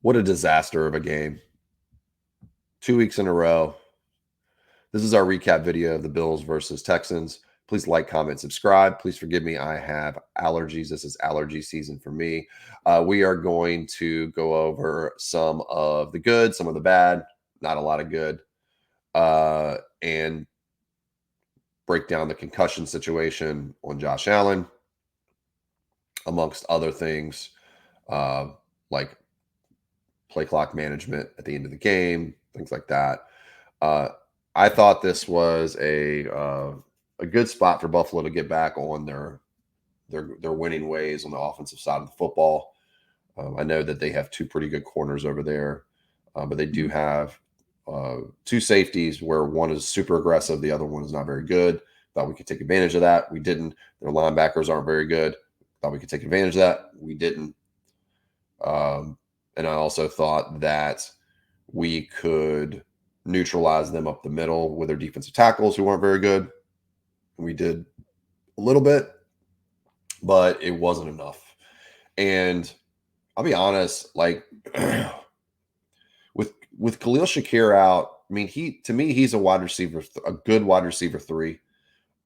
What a disaster of a game. 2 weeks in a row. This is our recap video of the Bills versus Texans. Please like, comment, subscribe. Please forgive me. I have allergies. This is allergy season for me. We are going to go over some of the good, some of the bad, not a lot of good, and break down the concussion situation on Josh Allen, amongst other things, uh, like play clock management at the end of the game, things like that. Uh, I thought this was a good spot for Buffalo to get back on their winning ways on the offensive side of the football. I know that they have two pretty good corners over there, but they do have two safeties where one is super aggressive, the other one is not very good. Thought we could take advantage of that. We didn't. Their linebackers aren't very good. Thought we could take advantage of that. We didn't. And I also thought that we could neutralize them up the middle with their defensive tackles who weren't very good. We did a little bit, but it wasn't enough. And I'll be honest, like with Khalil Shakir out, I mean, he to me he's a wide receiver, a good wide receiver 3.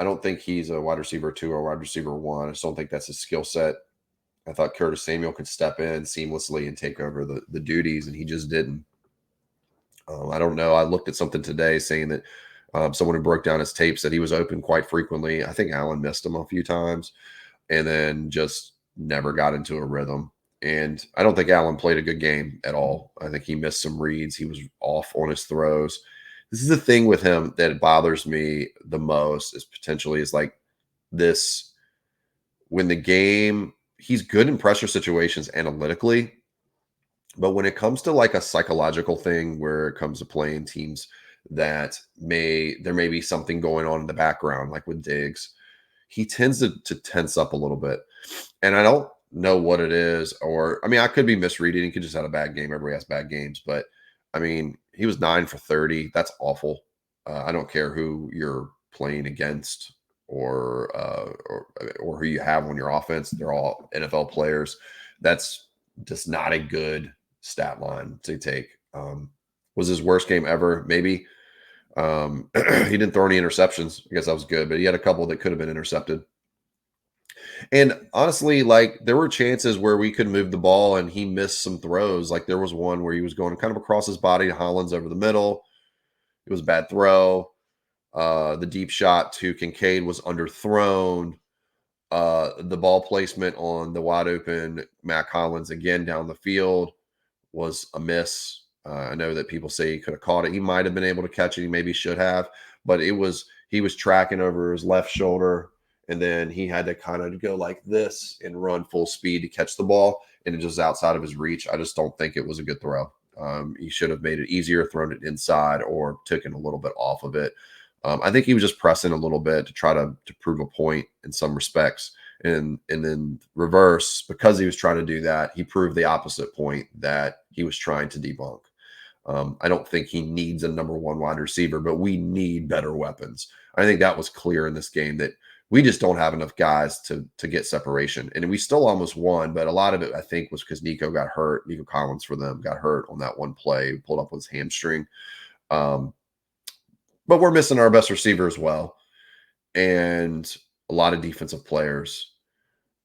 I don't think he's a wide receiver 2 or wide receiver 1. I just don't think that's his skill set. I thought Curtis Samuel could step in seamlessly and take over the duties, and he just didn't. I don't know. I looked at something today saying that someone who broke down his tape said he was open quite frequently. I think Allen missed him a few times and then just never got into a rhythm. And I don't think Allen played a good game at all. I think he missed some reads. He was off on his throws. This is the thing with him that bothers me the most is potentially is like this when the game, he's good in pressure situations analytically, but when it comes to like a psychological thing where it comes to playing teams that there may be something going on in the background, like with Diggs, he tends to tense up a little bit. And I don't know what it is, or I mean, I could be misreading. He could just had a bad game. Everybody has bad games, but I mean, he was 9 for 30. That's awful. I don't care who you're playing against or who you have on your offense. They're all NFL players. That's just not a good stat line to take. Was his worst game ever? Maybe. He didn't throw any interceptions. I guess that was good, but he had a couple that could have been intercepted. And honestly, like there were chances where we could move the ball and he missed some throws. Like there was one where he was going kind of across his body to Hollins over the middle. It was a bad throw. The deep shot to Kincaid was underthrown. The ball placement on the wide open Mac Hollins again down the field was a miss. I know that people say he could have caught it. He might have been able to catch it. He maybe should have, but he was tracking over his left shoulder, and then he had to kind of go like this and run full speed to catch the ball, and it just outside of his reach. I just don't think it was a good throw. He should have made it easier, thrown it inside, or taken a little bit off of it. I think he was just pressing a little bit to try to prove a point in some respects. And then reverse, because he was trying to do that, he proved the opposite point that he was trying to debunk. I don't think he needs a number 1 wide receiver, but we need better weapons. I think that was clear in this game that we just don't have enough guys to get separation. And we still almost won, but a lot of it, I think, was because Nico got hurt. Nico Collins for them got hurt on that one play, pulled up with his hamstring. But we're missing our best receiver as well, and a lot of defensive players.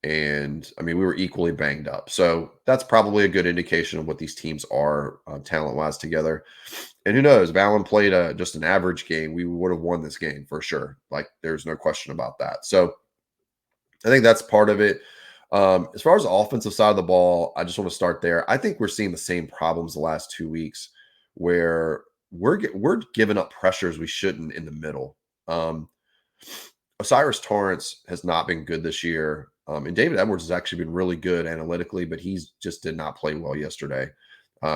And I mean, we were equally banged up. So that's probably a good indication of what these teams are talent wise together. And who knows, if Allen played just an average game, we would have won this game for sure. Like, there's no question about that. So I think that's part of it. As far as the offensive side of the ball, I just want to start there. I think we're seeing the same problems the last 2 weeks where we're giving up pressures we shouldn't in the middle. Osiris Torrance has not been good this year. And David Edwards has actually been really good analytically, but he's just did not play well yesterday.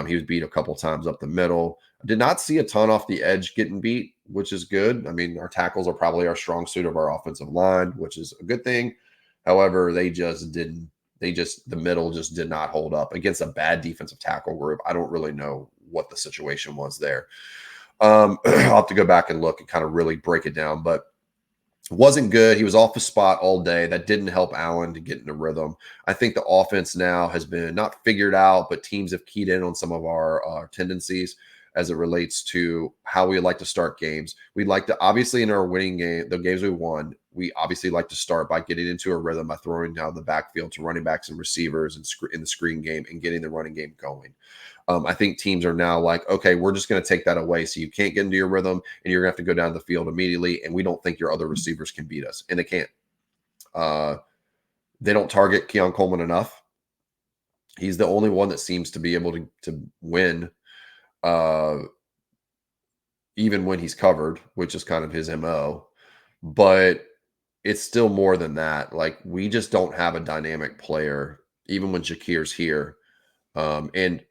He was beat a couple times up the middle. I did not see a ton off the edge getting beat, which is good. I mean, our tackles are probably our strong suit of our offensive line, which is a good thing. However, they just didn't. The middle just did not hold up against a bad defensive tackle group. I don't really know what the situation was there. I'll have to go back and look and kind of really break it down. But Wasn't good. He was off the spot all day. That didn't help Allen to get in a rhythm. I think the offense now has been not figured out, but teams have keyed in on some of our tendencies as it relates to how we like to start games. We'd like to, obviously, in our winning game, the games we won, we obviously like to start by getting into a rhythm by throwing down the backfield to running backs and receivers and in the screen game and getting the running game going. I think teams are now like, okay, we're just going to take that away. So you can't get into your rhythm and you're going to have to go down the field immediately. And we don't think your other receivers can beat us. And they can't. They don't target Keon Coleman enough. He's the only one that seems to be able to win, even when he's covered, which is kind of his MO. But it's still more than that. Like, we just don't have a dynamic player, even when Shakir's here. And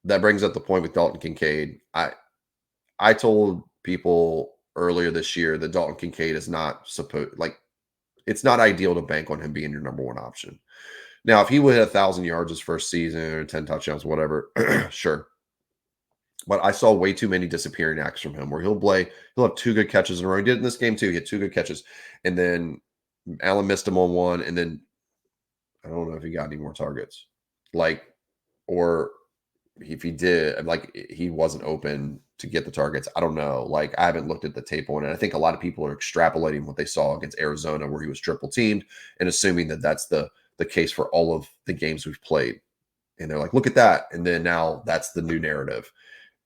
that brings up the point with Dalton Kincaid. I told people earlier this year that Dalton Kincaid is not supposed, like, it's not ideal to bank on him being your number one option. Now, if he would hit 1,000 yards his first season or 10 touchdowns, whatever, sure. But I saw way too many disappearing acts from him where he'll have 2 good catches in a row. He did it in this game too. He had 2 good catches. And then Allen missed him on one. And then I don't know if he got any more targets. Like, or if he did, like, he wasn't open to get the targets. I don't know. Like, I haven't looked at the tape on it. I think a lot of people are extrapolating what they saw against Arizona, where he was triple teamed, and assuming that that's the case for all of the games we've played. And they're like, look at that. And then now that's the new narrative.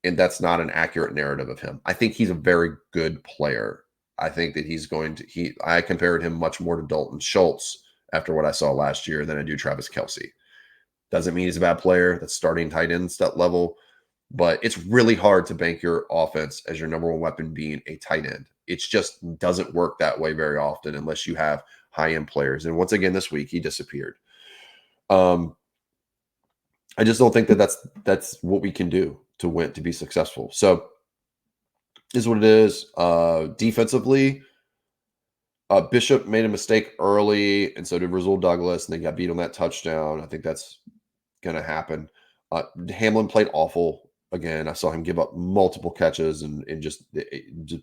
And that's not an accurate narrative of him. I think he's a very good player. I think that I compared him much more to Dalton Schultz after what I saw last year than I do Travis Kelce. Doesn't mean he's a bad player. That's starting tight end step level. But it's really hard to bank your offense as your number one weapon being a tight end. It just doesn't work that way very often unless you have high-end players. And once again, this week, he disappeared. I just don't think that that's what we can do to win, to be successful. So is what it is. Defensively, Bishop made a mistake early, and so did Rasul Douglas, and they got beat on that touchdown. I think that's going to happen. Hamlin played awful again. I saw him give up multiple catches and just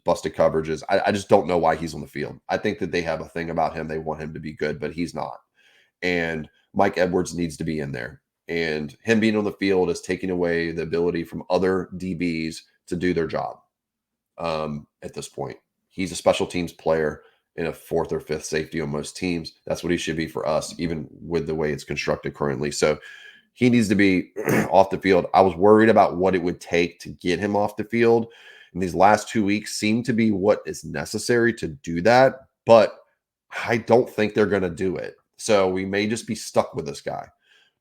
busted coverages. I just don't know why he's on the field. I think that they have a thing about him. They want him to be good, but he's not. And Mike Edwards needs to be in there. And him being on the field is taking away the ability from other DBs to do their job at this point. He's a special teams player in a 4th or 5th safety on most teams. That's what he should be for us, even with the way it's constructed currently. So he needs to be off the field. I was worried about what it would take to get him off the field. And these last 2 weeks seem to be what is necessary to do that. But I don't think they're going to do it. So we may just be stuck with this guy.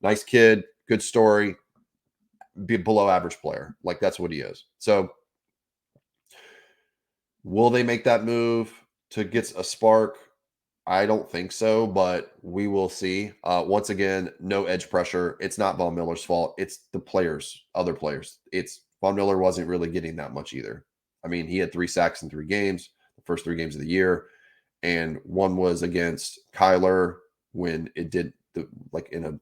Nice kid, good story, be below average player. Like, that's what he is. So will they make that move to get a spark? I don't think so, but we will see. Once again, no edge pressure. It's not Von Miller's fault. It's the players, other players. It's Von Miller wasn't really getting that much either. I mean, he had 3 sacks in 3 games, the first 3 games of the year. And one was against Kyler when it did like in a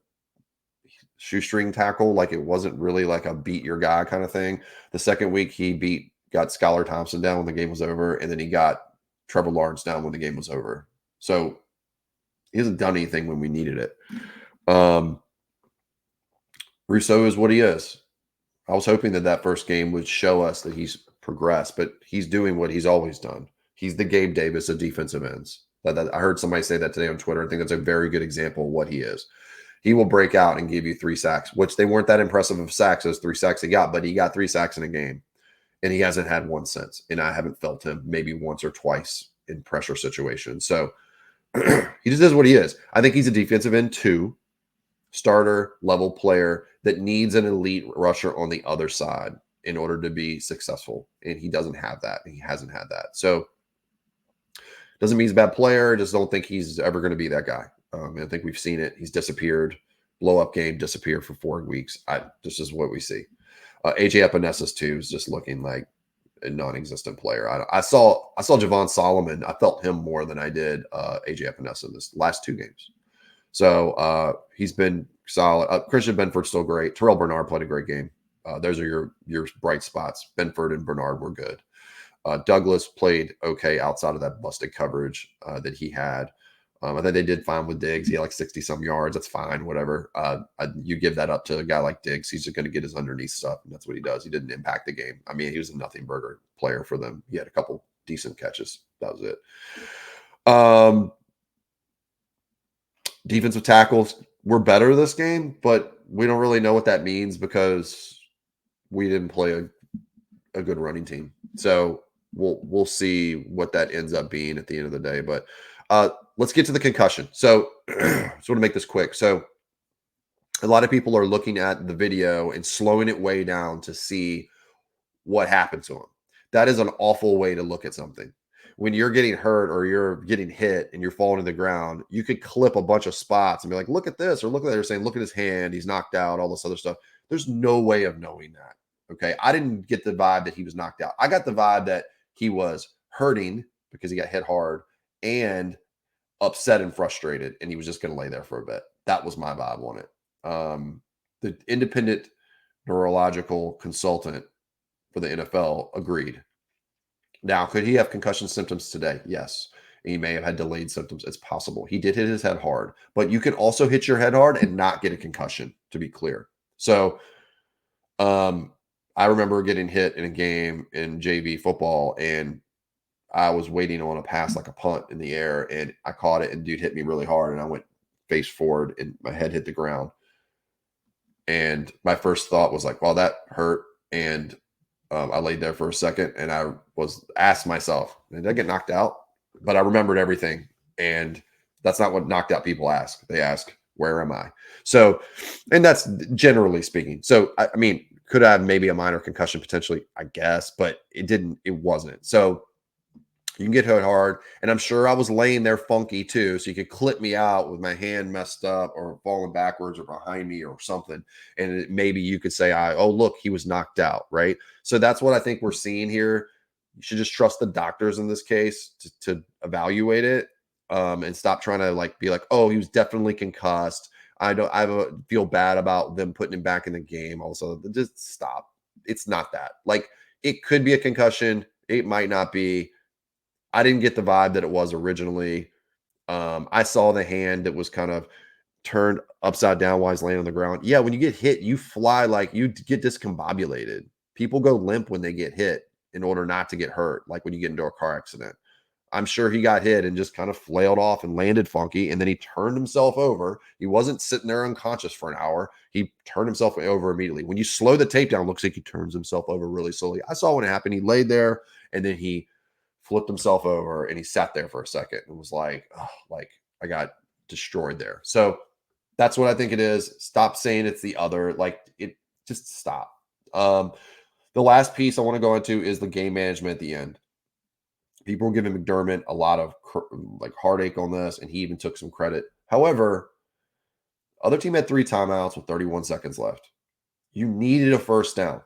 shoestring tackle. Like, it wasn't really like a beat your guy kind of thing. The second week he got Skylar Thompson down when the game was over. And then he got Trevor Lawrence down when the game was over. So he hasn't done anything when we needed it. Rousseau is what he is. I was hoping that first game would show us that he's progressed, but he's doing what he's always done. He's the Gabe Davis of defensive ends. I heard somebody say that today on Twitter. I think that's a very good example of what he is. He will break out and give you 3 sacks, which they weren't that impressive of sacks, those 3 sacks he got, but he got 3 sacks in a game, and he hasn't had one since. And I haven't felt him maybe once or twice in pressure situations. So he just is what he is. I think he's a defensive end 2, starter level player that needs an elite rusher on the other side in order to be successful. And he doesn't have that. He hasn't had that. So doesn't mean he's a bad player. I just don't think he's ever going to be that guy. I think we've seen it. He's disappeared. Blow up game, disappear for 4 weeks. This is what we see. AJ Epinesa too is just looking like a non-existent player. I saw Javon Solomon. I felt him more than I did AJ Epinesa in this last 2 games. So he's been solid. Christian Benford's still great. Terrell Bernard played a great game. Those are your bright spots. Benford and Bernard were good. Douglas played okay outside of that busted coverage that he had. I think they did fine with Diggs. He had like 60 some yards. That's fine, whatever. You give that up to a guy like Diggs. He's just going to get his underneath stuff, and that's what he does. He didn't impact the game. I mean, he was a nothing burger player for them. He had a couple decent catches. That was it. Defensive tackles were better this game, but we don't really know what that means because we didn't play a good running team. So we'll see what that ends up being at the end of the day. But let's get to the concussion. So just want to make this quick. So a lot of people are looking at the video and slowing it way down to see what happened to him. That is an awful way to look at something. When you're getting hurt or you're getting hit and you're falling to the ground, you could clip a bunch of spots and be like, look at this, or look at that. They're saying, look at his hand, he's knocked out, all this other stuff. There's no way of knowing that. Okay. I didn't get the vibe that he was knocked out. I got the vibe that he was hurting because he got hit hard and upset and frustrated, and he was just going to lay there for a bit. That was my vibe on it. The independent neurological consultant for the NFL agreed. Now, could he have concussion symptoms today? Yes. He may have had delayed symptoms. It's possible. He did hit his head hard, but you can also hit your head hard and not get a concussion, to be clear. So, I remember getting hit in a game in JV football, and I was waiting on a pass like a punt in the air, and I caught it, and dude hit me really hard, and I went face forward, and my head hit the ground. And my first thought was like, well, that hurt. And I laid there for a second, and I was asked myself, did I get knocked out? But I remembered everything, and that's not what knocked out people ask. They ask, where am I? So, and that's generally speaking. So, I mean, could I have maybe a minor concussion potentially? I guess, but it wasn't. So you can get hit hard, and I'm sure I was laying there funky too, so you could clip me out with my hand messed up or falling backwards or behind me or something, and maybe you could say, "Oh, look, he was knocked out," right? So that's what I think we're seeing here. You should just trust the doctors in this case to evaluate it, and stop trying to like be like, "Oh, he was definitely concussed." I feel bad about them putting him back in the game. Also, just stop. It's not that. Like, it could be a concussion. It might not be. I didn't get the vibe that it was originally. I saw the hand that was kind of turned upside down while he's laying on the ground. Yeah, when you get hit, you fly like you get discombobulated. People go limp when they get hit in order not to get hurt, like when you get into a car accident. I'm sure he got hit and just kind of flailed off and landed funky, and then he turned himself over. He wasn't sitting there unconscious for an hour. He turned himself over immediately. When you slow the tape down, it looks like he turns himself over really slowly. I saw when it happened. He laid there, and then he flipped himself over, and he sat there for a second and was like, oh, like I got destroyed there. So that's what I think it is. Stop saying it's the other. Like, it, just stop. The last piece I want to go into is the game management at the end. People were giving McDermott a lot of like heartache on this, and he even took some credit. However, other team had 3 timeouts with 31 seconds left. You needed a first down.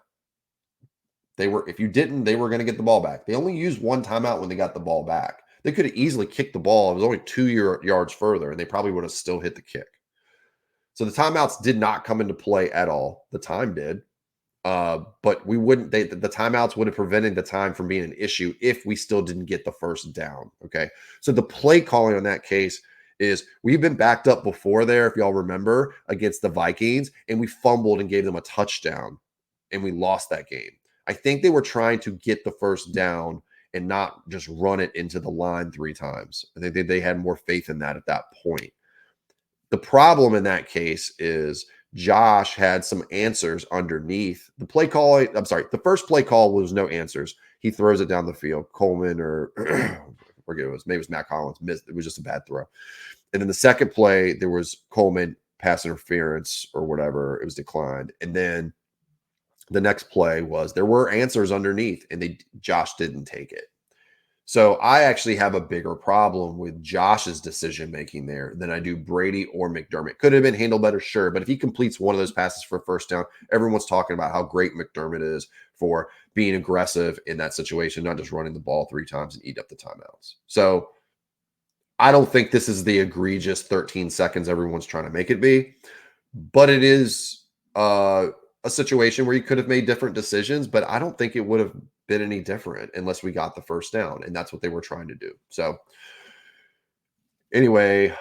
If you didn't, they were going to get the ball back. They only used 1 timeout when they got the ball back. They could have easily kicked the ball. It was only 2 yards further, and they probably would have still hit the kick. So the timeouts did not come into play at all. The time did. But we wouldn't, the timeouts would have prevented the time from being an issue if we still didn't get the first down. Okay. So the play calling on that case is we've been backed up before there, if y'all remember, against the Vikings, and we fumbled and gave them a touchdown, and we lost that game. I think they were trying to get the first down and not just run it into the line 3 times. I think they had more faith in that at that point. The problem in that case is Josh had some answers underneath the play call. I'm sorry. The first play call was no answers. He throws it down the field. Coleman or I forget it was. Maybe it was Matt Collins missed. It was just a bad throw. And then the second play, there was Coleman pass interference or whatever. It was declined. And then the next play was there were answers underneath, and Josh didn't take it. So I actually have a bigger problem with Josh's decision making there than I do Brady or McDermott. Could have been handled better, sure. But if he completes one of those passes for a first down, everyone's talking about how great McDermott is for being aggressive in that situation, not just running the ball 3 times and eat up the timeouts. So I don't think this is the egregious 13 seconds everyone's trying to make it be. But it is a situation where you could have made different decisions, but I don't think it would have been any different unless we got the first down, and that's what they were trying to do. So anyway,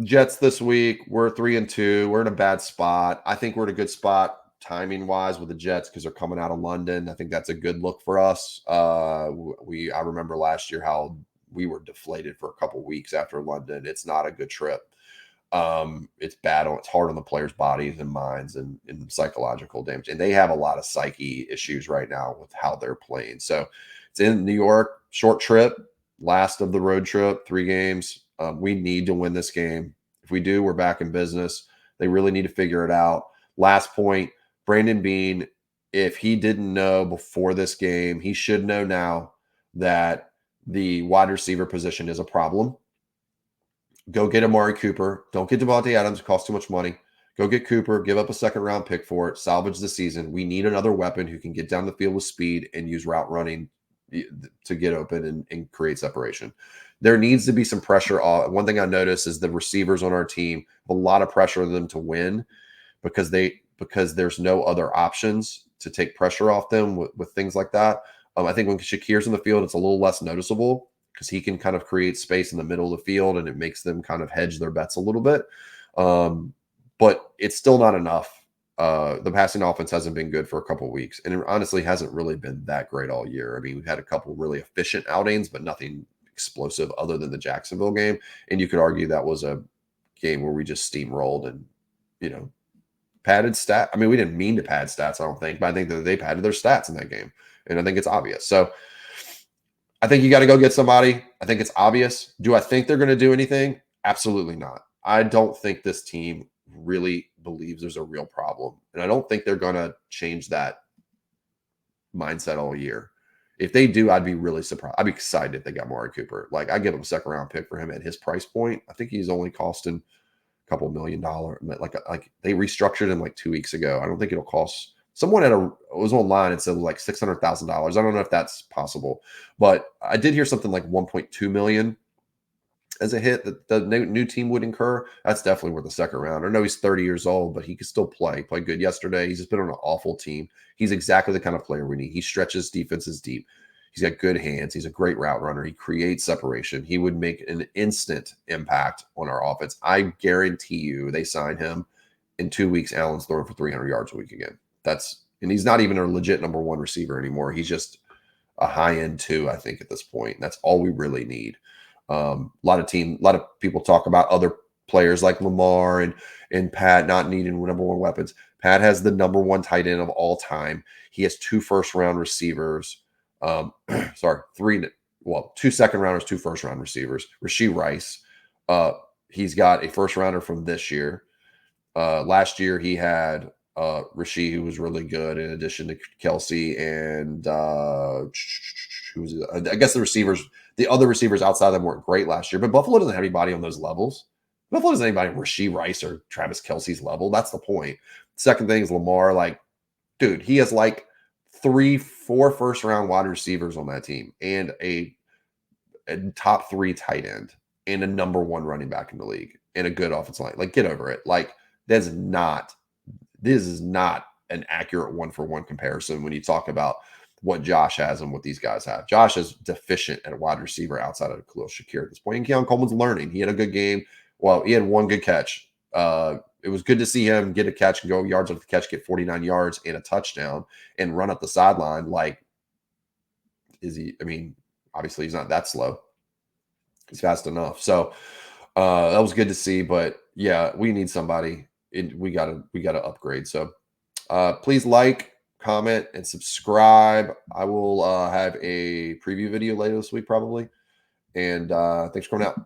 Jets this week, we're 3-2. We're in a bad spot. I think we're in a good spot timing wise with the Jets because they're coming out of London. I think that's a good look for us. I remember last year how we were deflated for a couple weeks after London. It's not a good trip. It's bad. It's hard on the players' bodies and minds and psychological damage. And they have a lot of psyche issues right now with how they're playing. So it's in New York, short trip, last of the road trip, 3 games. We need to win this game. If we do, we're back in business. They really need to figure it out. Last point, Brandon Beane, if he didn't know before this game, he should know now that the wide receiver position is a problem. Go get Amari Cooper. Don't get Devontae Adams. It costs too much money. Go get Cooper. Give up a second-round pick for it. Salvage the season. We need another weapon who can get down the field with speed and use route running to get open and create separation. There needs to be some pressure. One thing I noticed is the receivers on our team have a lot of pressure on them to win because there's no other options to take pressure off them with things like that. I think when Shakir's in the field, it's a little less noticeable because he can kind of create space in the middle of the field and it makes them kind of hedge their bets a little bit. But it's still not enough. The passing offense hasn't been good for a couple of weeks, and it honestly hasn't really been that great all year. I mean, we've had a couple really efficient outings, but nothing explosive other than the Jacksonville game. And you could argue that was a game where we just steamrolled and, padded stat. I mean, we didn't mean to pad stats, I don't think, but I think that they padded their stats in that game. And I think it's obvious. So I think you got to go get somebody. I think it's obvious. Do I think they're going to do anything? Absolutely not. I don't think this team really believes there's a real problem. And I don't think they're going to change that mindset all year. If they do, I'd be really surprised. I'd be excited if they got Amari Cooper. Like, I'd give them a second-round pick for him at his price point. I think he's only costing a couple $1 million. Like they restructured him like 2 weeks ago. I don't think it'll cost. Someone was online and said like $600,000. I don't know if that's possible, but I did hear something like 1.2 million as a hit that the new team would incur. That's definitely worth a second round. I know he's 30 years old, but he can still play. He played good yesterday. He's just been on an awful team. He's exactly the kind of player we need. He stretches defenses deep. He's got good hands. He's a great route runner. He creates separation. He would make an instant impact on our offense. I guarantee you they sign him. In 2 weeks, Allen's throwing for 300 yards a week again. And he's not even a legit number 1 receiver anymore. He's just a high end 2, I think, at this point. And that's all we really need. A lot of people talk about other players like Lamar and Pat not needing number 1 weapons. Pat has the number 1 tight end of all time. He has 2 first-round receivers. 2 second-rounders, 2 first-round receivers. Rashee Rice. He's got a first-rounder from this year. Last year he had Rashee, who was really good, in addition to Kelsey and I guess the other receivers outside of them weren't great last year, but Buffalo doesn't have anybody on those levels. Buffalo doesn't have anybody Rashee Rice or Travis Kelsey's level. That's the point. Second thing is Lamar. Like, dude, he has like 3-4 first-round wide receivers on that team and a top 3 tight end and a number 1 running back in the league and a good offensive line. Like, get over it. Like, this is not an accurate 1-for-1 comparison when you talk about what Josh has and what these guys have. Josh is deficient at a wide receiver outside of Khalil Shakir at this point. And Keon Coleman's learning. He had a good game. Well, he had 1 good catch. It was good to see him get a catch and go yards after the catch, get 49 yards and a touchdown and run up the sideline. Like, obviously he's not that slow. He's fast enough. So that was good to see. But yeah, we need somebody. We gotta upgrade. So please like, comment, and subscribe. I will have a preview video later this week probably. And thanks for coming out.